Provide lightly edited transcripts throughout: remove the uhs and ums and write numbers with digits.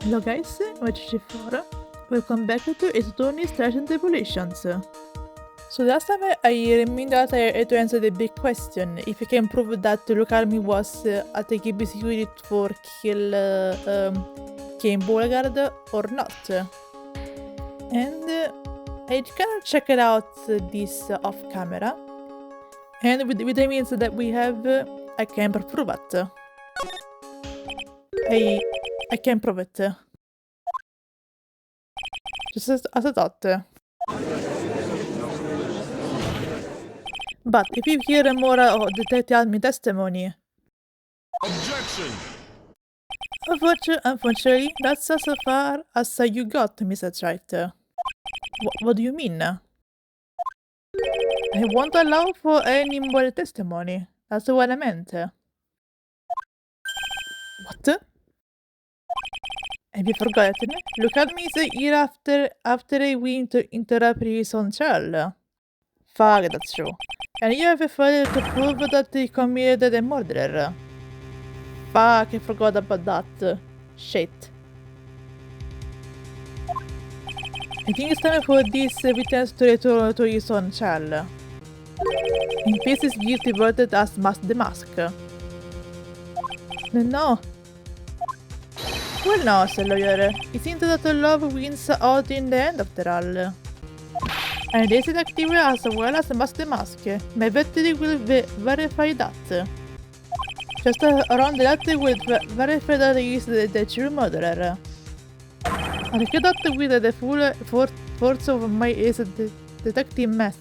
Hello guys, OCC4. Welcome back to Tony's Tribulations. So last time I remained that I had to answer the big question if you can prove that Lucarmi was at the GBC unit for kill Game Beauregard or not. And I kind of checked out this off camera, and with the means that we have, I can prove it. I can prove it. Just as I thought. But if you hear more of the tell me testimony. Objection! Unfortunately, that's as far as you got, Mr. Trite. What do you mean? I won't allow for any more testimony. That's what I meant. What? Have you forgotten? Look at me the year after we interrupt his own child. Fuck, that's true. And you have failed to prove that he committed a murder. Fuck, I forgot about that. Shit. I think it's time for this witness to return to his own child. In case his guilty verdict as the mask. No. Well, no, said lawyer. It seems that love wins out in the end after all. And this detective as well as the mask. My vetting will verify that. Just around that will verify that he is the true murderer. I cannot with the full force of my detectiveness.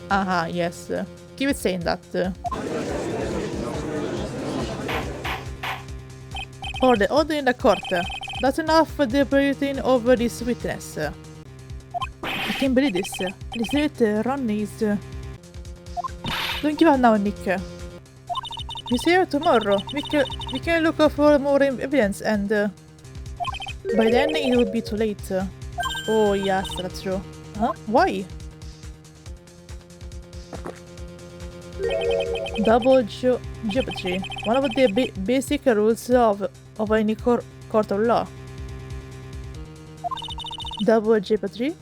Aha, yes. Keep it saying that. Order in the court. That's enough deliberating over this witness. I can't believe this. This rate run is... Don't give up now, Nick. He's here tomorrow. We can look for more evidence and... by then it will be too late. Oh yes, that's true. Huh? Why? Double jeopardy. One of the basic rules of any court of law. Double jeopardy.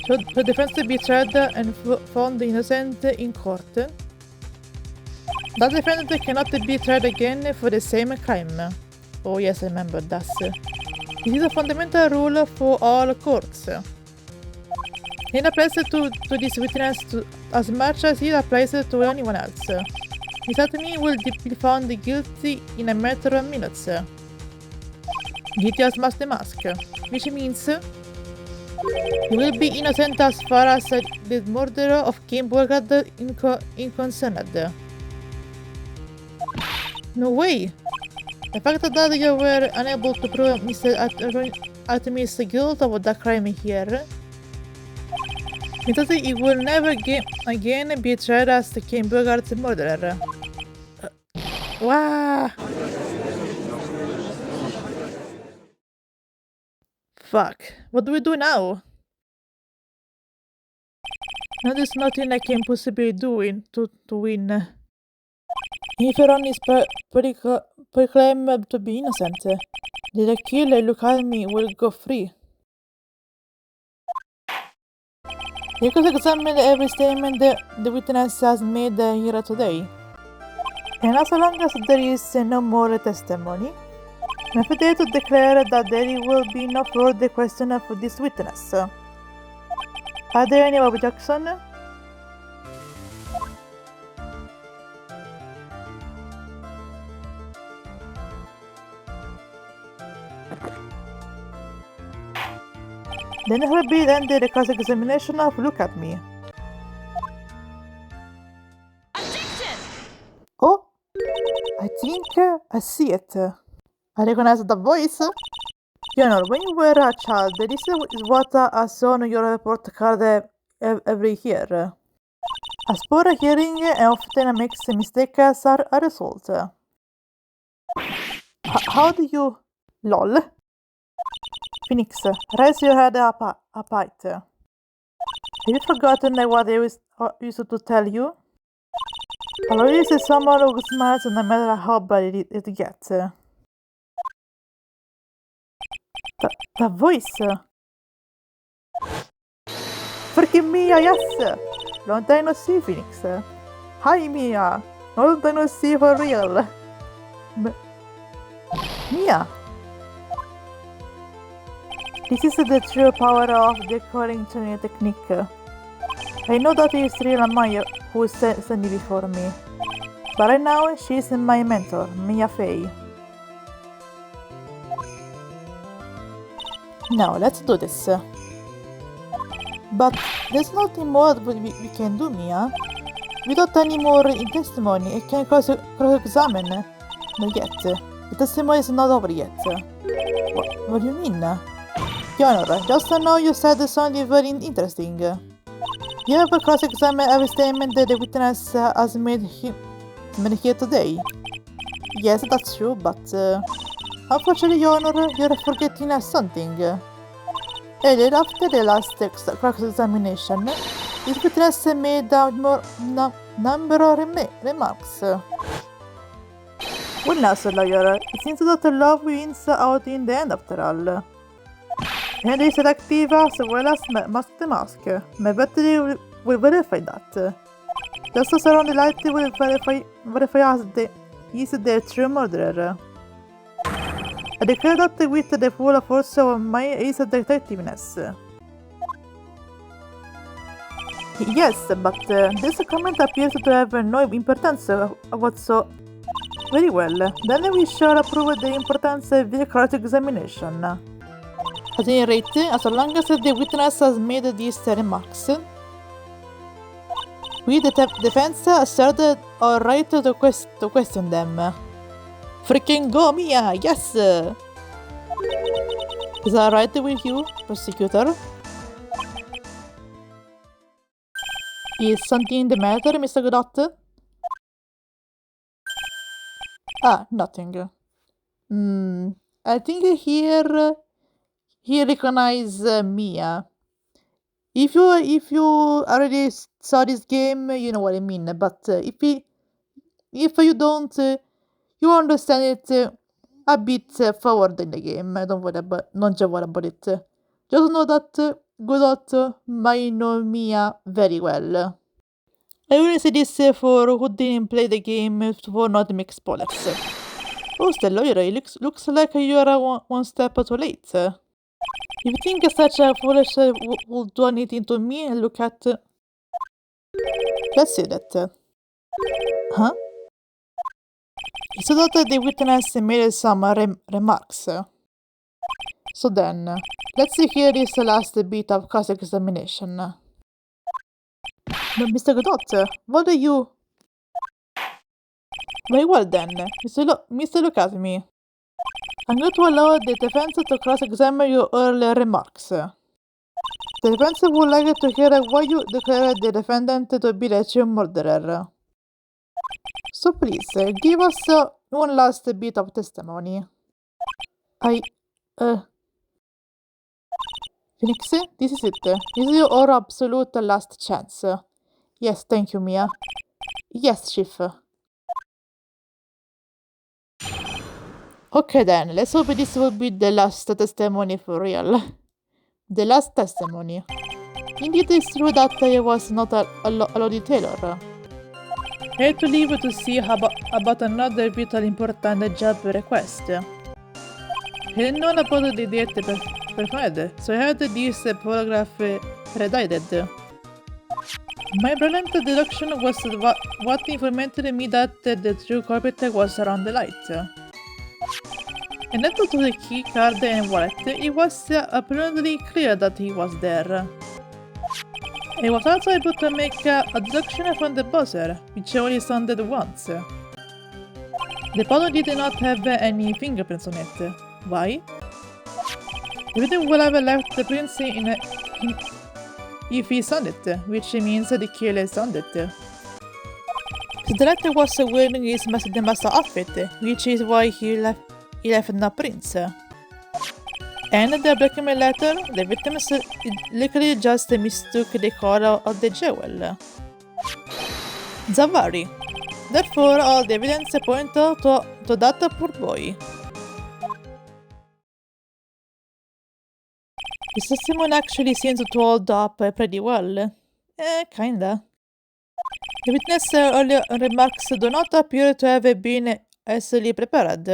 Should the defense be tried and found innocent in court, that defendant cannot be tried again for the same crime. Oh yes, I remember that. It is a fundamental rule for all courts. It applies to this witness as much as it applies to anyone else. His attorney will be found guilty in a matter of minutes. Guilty as the mask, which means he will be innocent as far as the murder of Kim Beauregard is concerned. No way! The fact that you were unable to prove Mr. Artemis' guilt of that crime here means that he will never again be tried as the Kim Beauregard's murderer. Wow! Fuck. What do we do now? Now there's nothing I can possibly do to win. If Ron is proclaimed to be innocent, the killer look at me will go free. You could examine every statement the witness has made here today. And as long as there is no more testimony, I'm free to declare that there will be no further question of this witness. Are there any objections? Then it will be ended the cross-examination of Look at Me. Objection! Oh, I think I see it. I recognize the voice. You know, when you were a child, this is what I saw on your report card every year. As poor hearing often makes a mistake as a result. How do you... LOL. Phoenix, raise your head up height. Have you forgotten what I used to tell you? Always someone who smiles no matter how bad it gets. The voice. Freaking Mia, yes! Long time no see, Phoenix. Hi, Mia. Long time no see for real. Mia. This is the true power of the calling tuning technique. I know that it's real Maya who is standing before me. But right now, she's my mentor, Mia Fey. Now, let's do this. But there's nothing more we can do, Mia. Without any more testimony, I can cross-examine. Not yet. The testimony is not over yet. What do you mean? Your Honor, just now you said something very interesting. You have cross-examined every statement that the witness has made here today. Yes, that's true, but unfortunately, Your Honor, you're forgetting something. Earlier, after the last cross-examination, this witness made a number of remarks. Well now, Sir Lawyer, it seems that love wins out in the end after all. And is selective as well as mask the mask. My battery will verify that. Just as around the light will verify as is the true murderer. I declare that with the full force of my ace detectiveness. Yes, but this comment appears to have no importance whatsoever. Very well, then we shall prove the importance of the cross-examination. At any rate, as long as the witness has made these remarks, we, the defense, assert our right to question them. Freaking go, Mia! Yes! Is that right with you, prosecutor? Is something the matter, Mr. Godot? Ah, nothing. I think here he recognize Mia. If you already saw this game, you know what I mean. But if you don't, you understand it a bit forward in the game. Don't worry about it. Just know that Godot might know Mia very well. I only say this for who didn't play the game for not to make spoilers. Oh, Stella, it looks like you are one step too late. If you think such a foolish will do anything to me, look at... Let's see that. Huh? He saw that the witness made some remarks. So then, let's hear this last bit of cross-examination. But Mr. Godot, what are you... Very well then, Mr. Look at me. I'm going to allow the defense to cross-examine your earlier remarks. The defense would like to hear why you declare the defendant to be the true murderer. So please, give us one last bit of testimony. Phoenix, this is it. This is your absolute last chance. Yes, thank you, Mia. Yes, Chief. Okay then, let's hope this will be the last testimony for real. The last testimony. Indeed, it's true that I was not a Lodi Taylor. I had to leave to see about another vital important job request. I didn't know about the date performed, so I had this polygraph redacted. My brilliant deduction was what informed me that the true culprit was around the light. And next to the key card and wallet, it was apparently clear that he was there. I was also able to make a deduction from the buzzer, which only sounded once. The bottle did not have any fingerprints on it. Why? The victim would have left the prints if he sounded it, which means the killer sounded it. The director was wearing his master outfit, which is why he left no prints. And the blackmail letter, the victims likely just mistook the color of the jewel. Zavari. Therefore, all the evidence points to that poor boy. Mr. Simon actually seems to hold up pretty well. Kinda. The witness earlier remarks do not appear to have been hastily prepared.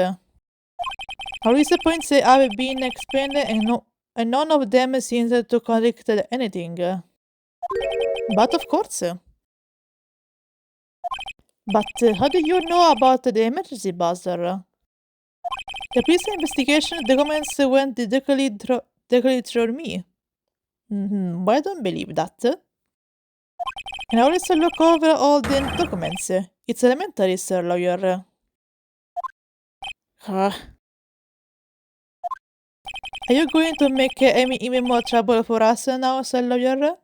Our recent points have been explained and none of them seems to contradict anything. But of course. But how do you know about the emergency buzzer? The police investigation documents went directly through me. But I don't believe that. And I always look over all the documents. It's elementary, sir, lawyer. Are you going to make even more trouble for us now, sir, lawyer?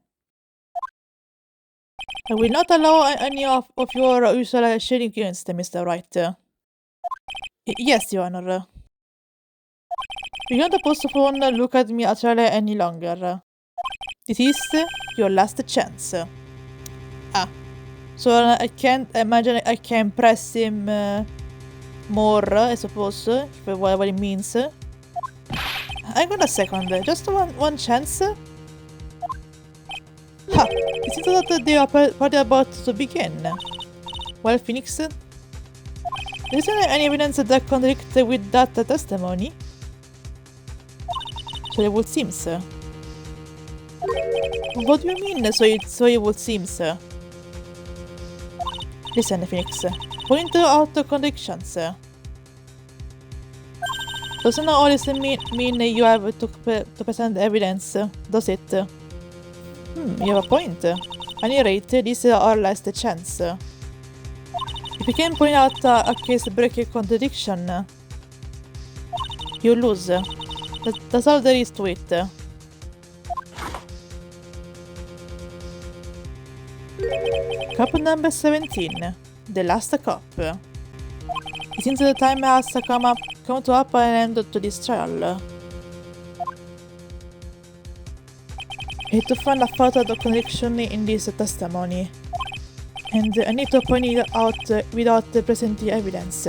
I will not allow any of your usual sharing against Mr. Wright. Yes, Your Honor. You can't postpone look at me actually any longer. This is your last chance. So I can't imagine I can press him more, I suppose, if what it means. Hang on a second, just one chance? Ha! It seems that they are party about to begin. Well, Phoenix, isn't any evidence that contradicts with that testimony? So it would seem, sir. What do you mean, so it would seem, sir? Listen, Phoenix. Point out the contradictions. Doesn't always mean you have to present evidence, does it? You have a point. At any rate, this is our last chance. If you can point out a case-breaking contradiction, you lose. That's all there is to it. Cup number 17. The last cup. It seems the time has come to up an end to this trial. I need to find a further contradiction in this testimony. And I need to point it out without presenting evidence.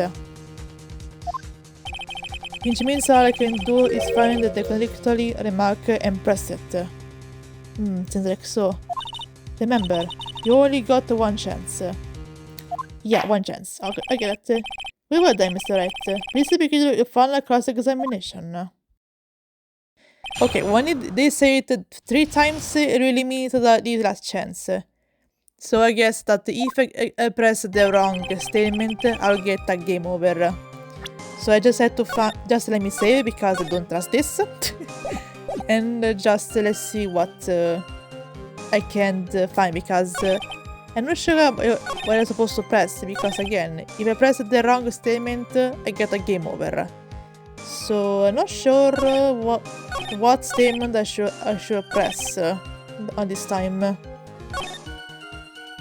Which means all I can do is find the contradictory remark and press it. Seems like so. Remember, you only got one chance. Yeah, one chance. Okay, I get it. We were done, Mr. Wright. Please begin your final cross-examination. Okay, when they say it 3 times, it really means that this last chance. So I guess that if I press the wrong statement, I'll get a game over. So I just had to just let me save because I don't trust this. And just let's see what I can find because I'm not sure what I'm supposed to press because again, if I press the wrong statement, I get a game over. So I'm not sure what statement I should press on this time.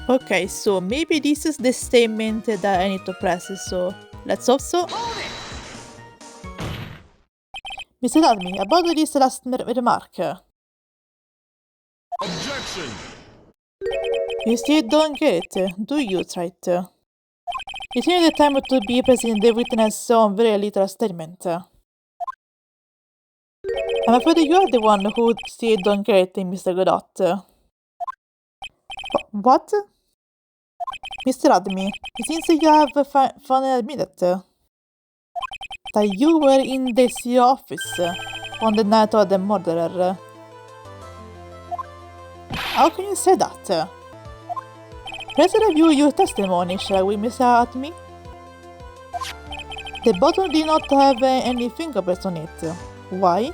Okay, so maybe this is the statement that I need to press, so let's hope so. Mr. Admi, about this last remark. Objection! You still don't get it, do you, Wright? It's nearly the time to be present the witness on very little statement. I'm afraid you are the one who still don't get it, Mr. Godot. What? Mr. Admi, it seems you have finally admitted that you were in the CEO office on the night of the murder. How can you say that? Let's review your testimony, shall we, Mr. Admi? The bottle did not have any fingerprints on it. Why?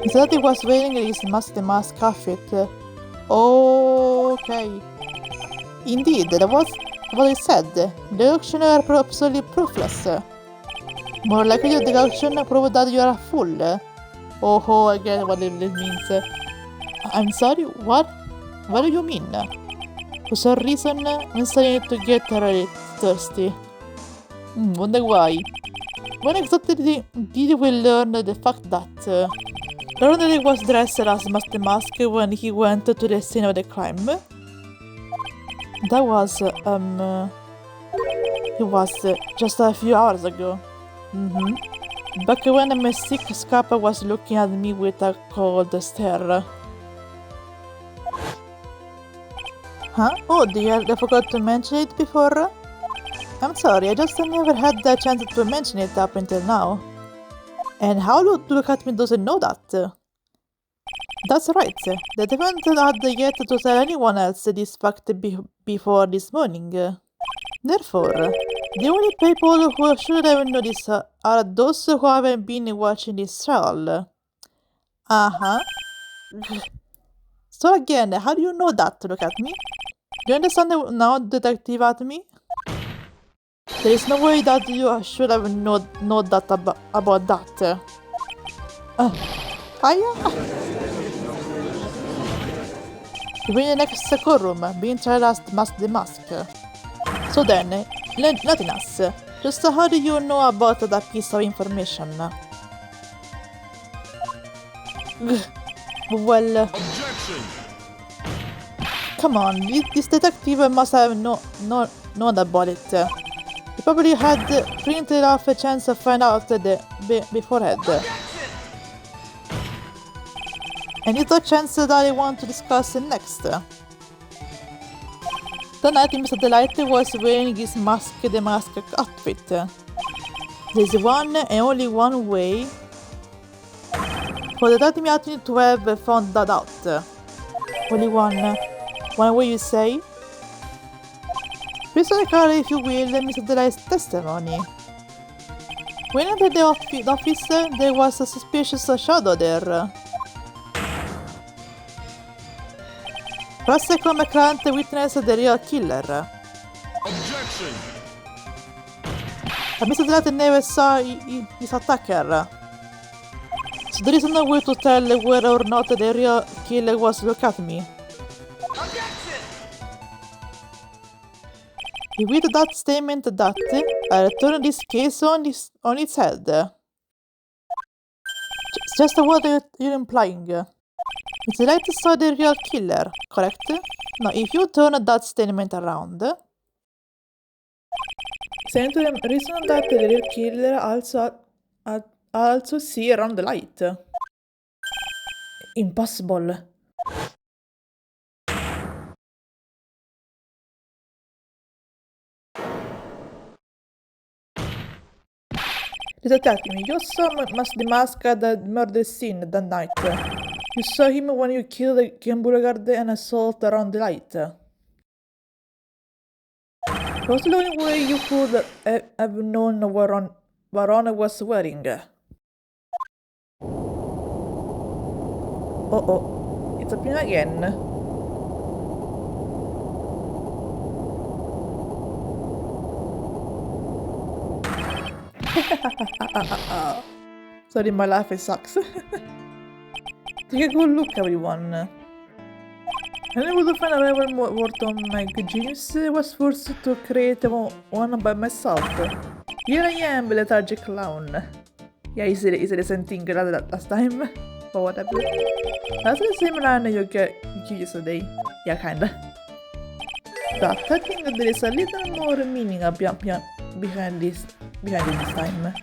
Mr. Admi was wearing his mask outfit. Okay. Indeed, that was what I said. The auction are absolutely proofless. More likely the auction proved that you are a fool. Oh, I get what it means. I'm sorry, what? What do you mean? For some reason, I'm starting to get really thirsty. Wonder why. When exactly did we learn the fact that Ronald was dressed as Master Mask when he went to the scene of the crime? That was, it was just a few hours ago. Back when my sick scapper was looking at me with a cold stare. Huh? Oh dear, I forgot to mention it before? I'm sorry, I just never had the chance to mention it up until now. And how look at me doesn't know that? That's right, the defendant had yet to tell anyone else this fact before this morning. Therefore, the only people who should have known this are those who haven't been watching this trial. Uh-huh. So again, how do you know that? Look at me. Do you understand now, Detective at me? There is no way that you should have known that about that. Hiya! You're in the next courtroom, being tried as the mask. So then, nothing else. Just how do you know about that piece of information? Well... Objection! Come on, this detective must have known about it. He probably had printed off a chance to find out beforehand. And it's a chance that I want to discuss next. Tonight Mr. Delight was wearing his the mask outfit. There's one and only one way for the Detective to have found that out. Only one way you say? Please recall, if you will, Mr. Delight's testimony. When I entered the office, there was a suspicious shadow there. Russell McCrant witnessed the real killer. Objection! But Mr. Delight never saw his attacker. So there is no way to tell whether or not the real killer was. Look at me. Objection! With that statement that I return this case on its head. Just what you're implying. Mr. Light saw the real killer, correct? Now, if you turn that statement around... Send to the reason that the real killer also see around the light. Impossible. Detective, you saw the mask at the murder scene that night. You saw him when you killed the Gamburgard and assault around the light. What's the only way you could have known what Ron was wearing? Oh, it's happening again. Sorry, my laugh sucks. Take a good look, everyone. I never would find a rival worth on my genius. Was forced to create one by myself. Here I am, lethargic clown. Yeah, easy the same thing last time. But whatever. That's the same line you gave yesterday. Yeah, kinda. But I think that there is a little more meaning behind this time.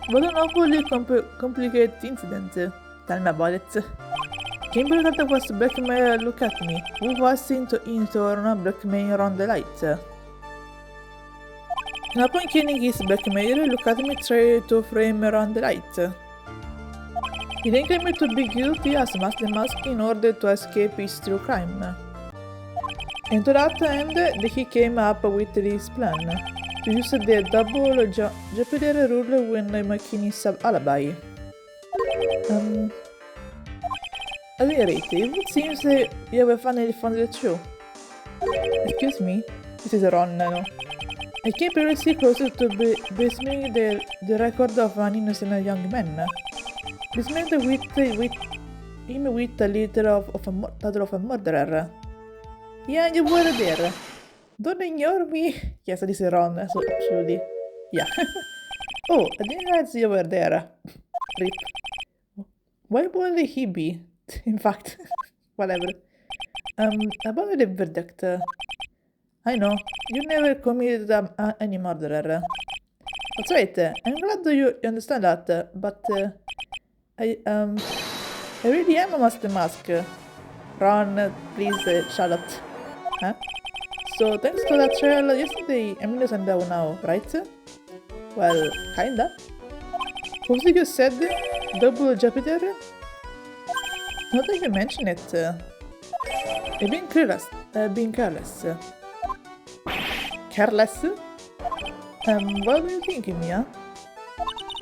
What an awfully complicated incident. Tell me about it. Kimberly was blackmail. Look at me. Who was in turn blackmail on the light? And upon killing his blackmailer, look at me try to frame around the light. He then claimed to be guilty as the mask in order to escape his true crime. And to that end, he came up with this plan. To use the double jeopardy rule when making his alibi. At any rate, it seems you have finally found the truth. Excuse me, this is Ron now. I came perilously closer to basing the record of an innocent young man. This meant with a title of a murderer. Yeah, you were there. Don't ignore me. Yes, this is Ron, so absolutely. Yeah. Oh, I didn't realize you were there. Rip. Why would he be? In fact, whatever. About the verdict. I know, you never committed any murder. That's right, I'm glad that you understand that, but I really am a master mask. Ron, please, Charlotte. Huh? So, thanks to that trial yesterday, I'm innocent now, right? Well, kinda. What did you said? Double Jupiter? Not that you mention it. I've been careless. Careless? What do you think, Mia?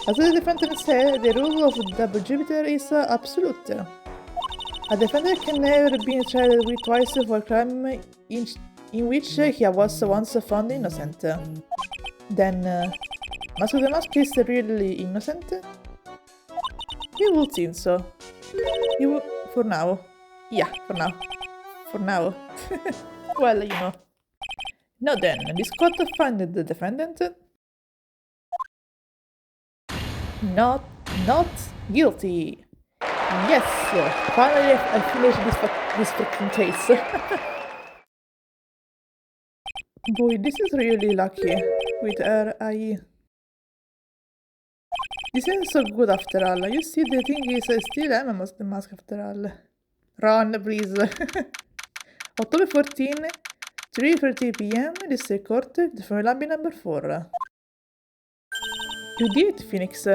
As the defendant said, the rule of double Jupiter is absolute. A defendant can never be tried with twice for a crime in which he was once found innocent. Then, Mask of the Mask is really innocent? You would think so. For now. Yeah, for now. For now. Well, you know. Now then, this court found the defendant not guilty. Yes, finally I finished this fucking case. Boy, this is really lucky. With her, This is so good after all. You see, the thing is, I still am a mask after all. Run, please. October 14, 3:30 p.m. District Court, for lobby number 4. You did it, Phoenix.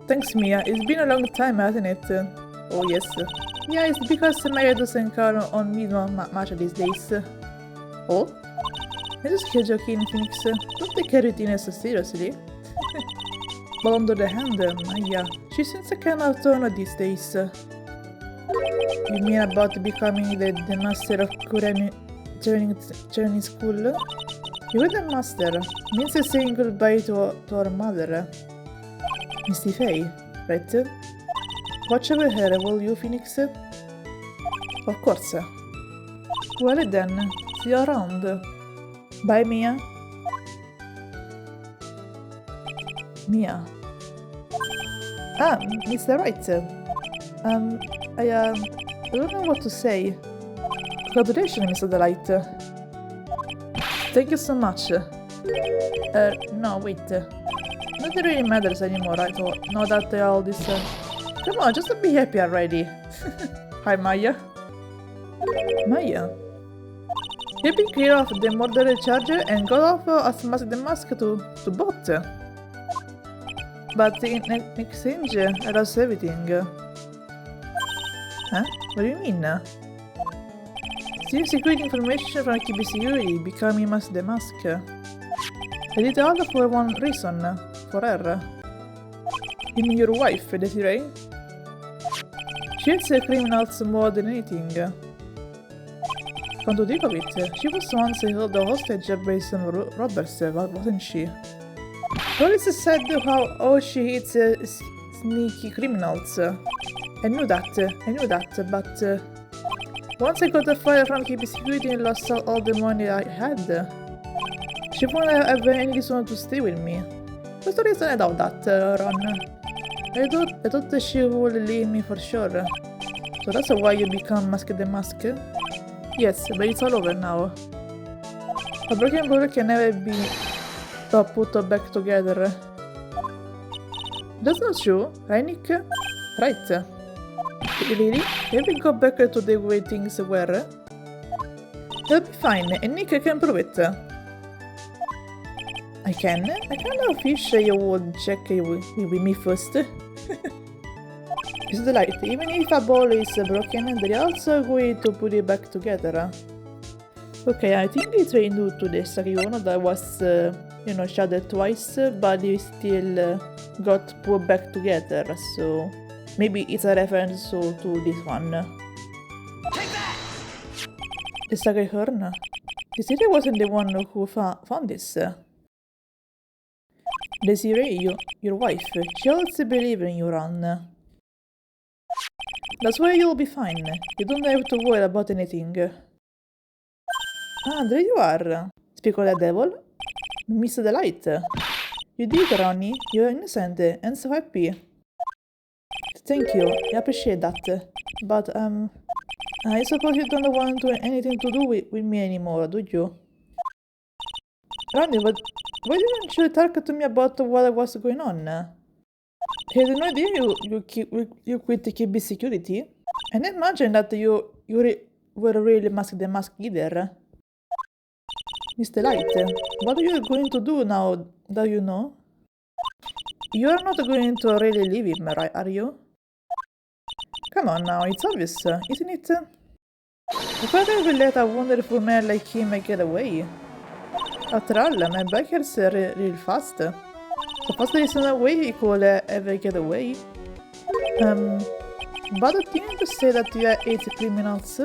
Thanks, Mia. It's been a long time, hasn't it? Oh, yes. Yeah, it's because my head doesn't count on me much these days. Oh? I'm just joking, Phoenix. Don't take everything so seriously. But on the other hand, Maya, she seems a kind of tone these days. You mean about becoming the master of training school? You're the master. Means saying goodbye to our mother. Misty Faye, right? Watch over her, will you, Phoenix? Of course. Well then, see you around. Bye, Mia. Mia. Ah, Mr. Wright. I don't know what to say. Congratulations, Mr. Delight. Thank you so much. No, wait. Nothing really matters anymore, I thought. Now that all this... Come on, just be happy already. Hi, Maya. Maya? You've been cleared off the murder charge and got off as Mask the Mask to both. But in exchange, I lost everything. Huh? What do you mean? Stealing secret information from KB Security, becoming Mask the Mask. I did all for one reason, for her. You mean your wife, Desiree? She hates criminals more than anything. Come to think of it, she was once held a hostage by some robbers, wasn't she? Police said how she hates sneaky criminals. I knew that, but once I got a fire from KB Security and lost all the money I had, she won't have any reason to stay with me. What's the reason I doubt that, Ron? I thought that she would leave me for sure. So that's why you become Mask the Mask? Yes, but it's all over now. A broken bottle can never be put back together. That's not true, right, Nick? Right. Really? Can we go back to the way things were? That'll be fine, and Nick can prove it. I can? I kind of wish you would check with me first. It's the light. Even if a ball is broken, they're also going to put it back together. Okay, I think they trained to the Sakiyono that was, shattered twice, but they still got put back together, so maybe it's a reference to this one. Take that! The Sakihorn? Desiree wasn't the one who found this. Desiree, your wife, she also believes in you, Ron. That's why you'll be fine. You don't have to worry about anything. Ah, there you are. Speak of the devil. Mr. Delight. You did, Ronnie. You're innocent and so happy. Thank you. I appreciate that. But, I suppose you don't want to anything to do with me anymore, do you? Ronnie, but why didn't you talk to me about what was going on? I had no idea you quit KB security. And imagine that you were really the mask either. Mr. Light, what are you going to do now that you know? You are not going to really leave him, right, are you? Come on now, it's obvious, isn't it? Why would we let a wonderful man like him get away? After all, my bikers are real fast. So fast there is no way he could ever get away. But didn't you say that you hate criminals?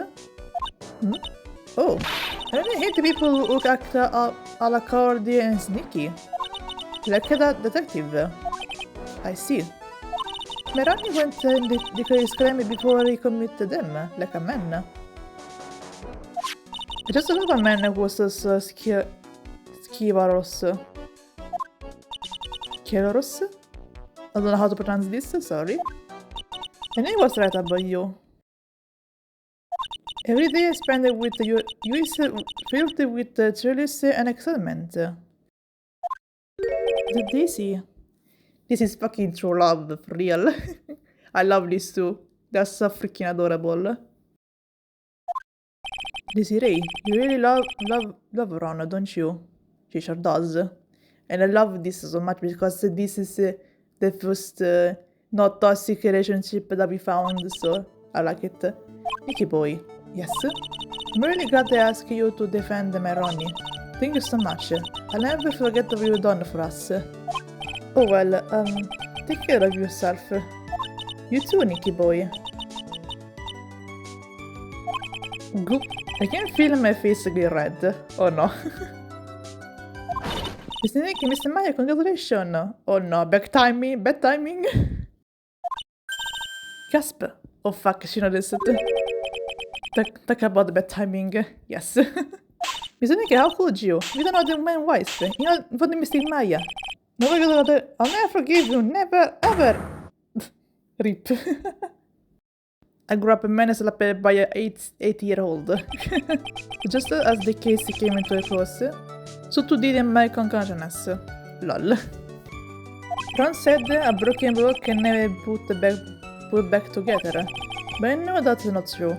Hmm? Oh, I really hate people who act a la cowardly and sneaky. Like that detective. I see. Merani went in the crime before he committed them, like a man. I just love a man who was Skivaros. Keros? I don't know how to pronounce this, sorry. And I was right about you. Every day I spend it with you is filled with thrills and excitement. Daisy. This is fucking true love, for real. I love this too. That's so freaking adorable. Desiree, you really love Ron, don't you? She sure does. And I love this so much because this is the first not toxic relationship that we found, so I like it. Nicky boy, yes? I'm really glad I asked you to defend my Ronnie. Thank you so much. I'll never forget what you've done for us. Oh well, take care of yourself. You too, Nicky boy. Goop. I can feel my face get red. Oh no. Mr. Nicky, Mr. Maya, congratulations. Oh no, bad timing. Gasp. Oh fuck, she noticed it. Talk about the bad timing. Yes. Mr. Nicky, how could you? You don't know the man wise. You know, for the Mr. Maya. I'll never forgive you. Never, ever. Rip. I grew up manipulated by an 8-year-old. Just as the case came into a close, so too did my consciousness. Lol. Ron said a broken block can never put back together, but I know that's not true.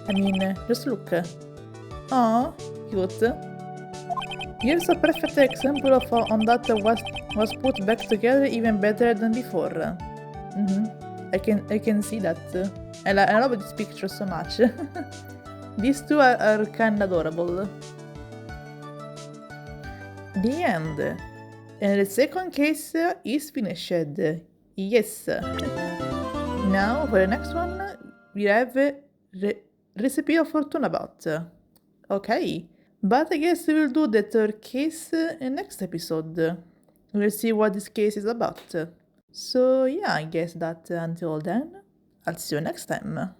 I mean, just look. Oh, cute. Here's a perfect example of how on that was put back together even better than before. I can see that. I love this picture so much. These two are kinda adorable. The end. And the second case is finished. Yes. Now for the next one, we have recipe of fortune about. Okay. But I guess we'll do the third case in next episode. We'll see what this case is about. So yeah, I guess that until then, I'll see you next time.